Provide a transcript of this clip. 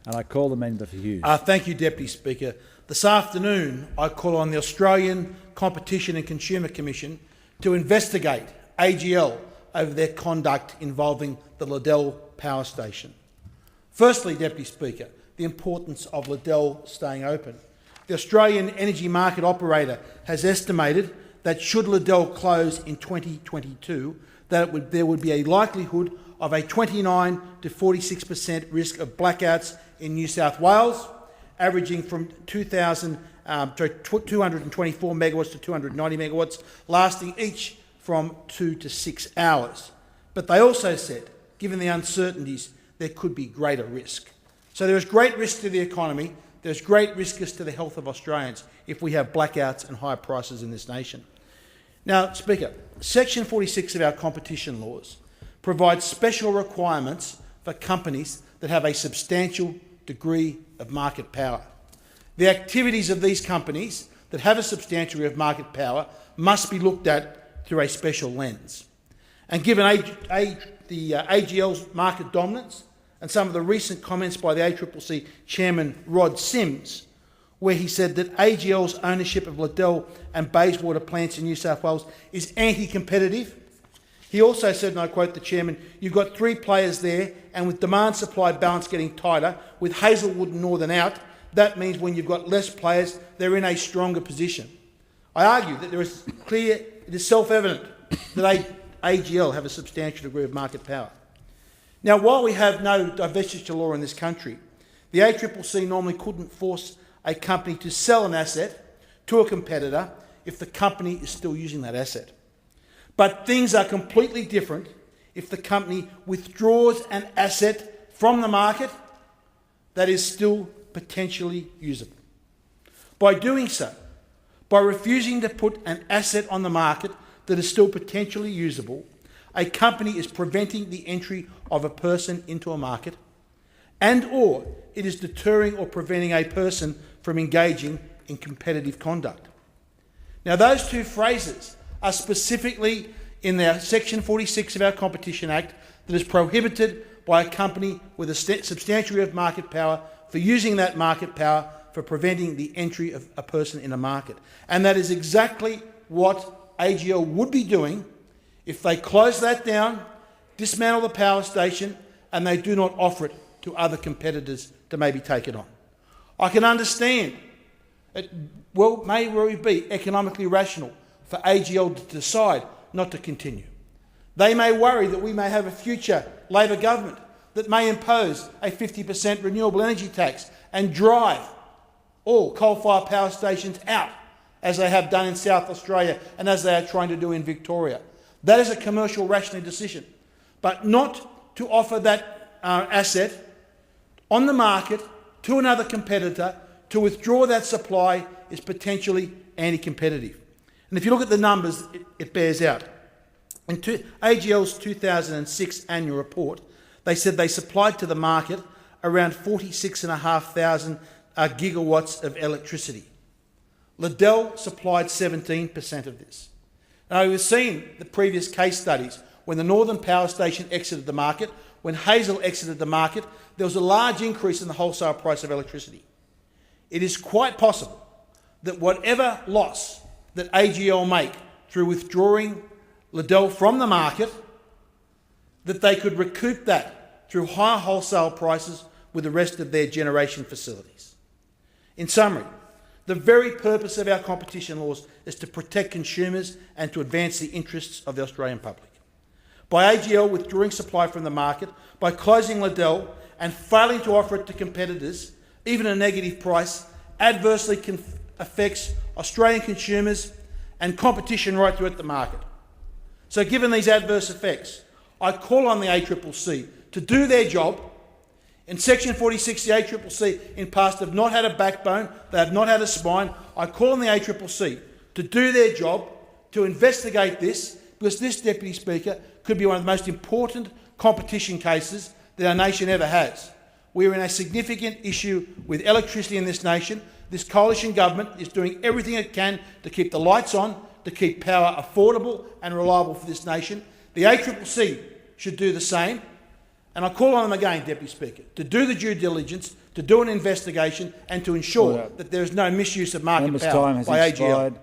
And I call the member for Hughes. Thank you, Deputy Speaker. This afternoon, I call on the Australian Competition and Consumer Commission to investigate AGL over their conduct involving the Liddell power station. Firstly, Deputy Speaker, the importance of Liddell staying open. The Australian Energy Market Operator has estimated that should Liddell close in 2022, that there would be a likelihood of a 29 to 46% risk of blackouts in New South Wales, averaging from 224 megawatts to 290 megawatts, lasting each from 2 to 6 hours. But they also said, given the uncertainties, there could be greater risk. So there is great risk to the economy, there's great risk to the health of Australians if we have blackouts and high prices in this nation. Now, Speaker, Section 46 of our competition laws provides special requirements for companies that have a substantial degree of market power. The activities of these companies that have a substantial degree of market power must be looked at through a special lens. And given the AGL's market dominance and some of the recent comments by the ACCC Chairman Rod Sims, where he said that AGL's ownership of Liddell and Bayswater plants in New South Wales is anti-competitive. He also said, and I quote the Chairman, "You've got three players there, and with demand-supply balance getting tighter, with Hazelwood and Northern out, that means when you've got less players, they're in a stronger position." I argue that it is self-evident that AGL have a substantial degree of market power. Now, while we have no divestiture law in this country, the ACCC normally couldn't force a company to sell an asset to a competitor if the company is still using that asset. But things are completely different if the company withdraws an asset from the market that is still potentially usable. By doing so, by refusing to put an asset on the market that is still potentially usable, a company is preventing the entry of a person into a market, and/or it is deterring or preventing a person from engaging in competitive conduct. Now, those two phrases are specifically in the Section 46 of our Competition Act that is prohibited by a company with a substantial degree of market power for using that market power for preventing the entry of a person in a market. And that is exactly what AGL would be doing if they close that down, dismantle the power station, and they do not offer it to other competitors to maybe take it on. I can understand it may really be economically rational for AGL to decide not to continue. They may worry that we may have a future Labor government that may impose a 50% renewable energy tax and drive all coal-fired power stations out, as they have done in South Australia and as they are trying to do in Victoria. That is a commercial rational decision, but not to offer that asset on the market to another competitor. To withdraw that supply is potentially anti-competitive. And if you look at the numbers, it bears out. In AGL's 2006 annual report, they said they supplied to the market around 46,500 gigawatts of electricity. Liddell supplied 17% of this. Now, we've seen the previous case studies when the Northern Power Station exited the market, when Hazel exited the market, there was a large increase in the wholesale price of electricity. It is quite possible that whatever loss that AGL make through withdrawing Liddell from the market, that they could recoup that through higher wholesale prices with the rest of their generation facilities. In summary, the very purpose of our competition laws is to protect consumers and to advance the interests of the Australian public. By AGL withdrawing supply from the market, by closing Liddell and failing to offer it to competitors, even a negative price, adversely affects Australian consumers and competition right throughout the market. So given these adverse effects, I call on the ACCC to do their job. In Section 46, the ACCC in past have not had a backbone, they have not had a spine. I call on the ACCC to do their job, to investigate this, because this, Deputy Speaker, could be one of the most important competition cases that our nation ever has. We are in a significant issue with electricity in this nation. This coalition government is doing everything it can to keep the lights on, to keep power affordable and reliable for this nation. The ACCC should do the same. And I call on them again, Deputy Speaker, to do the due diligence, to do an investigation and to ensure that there is no misuse of market power by AGL.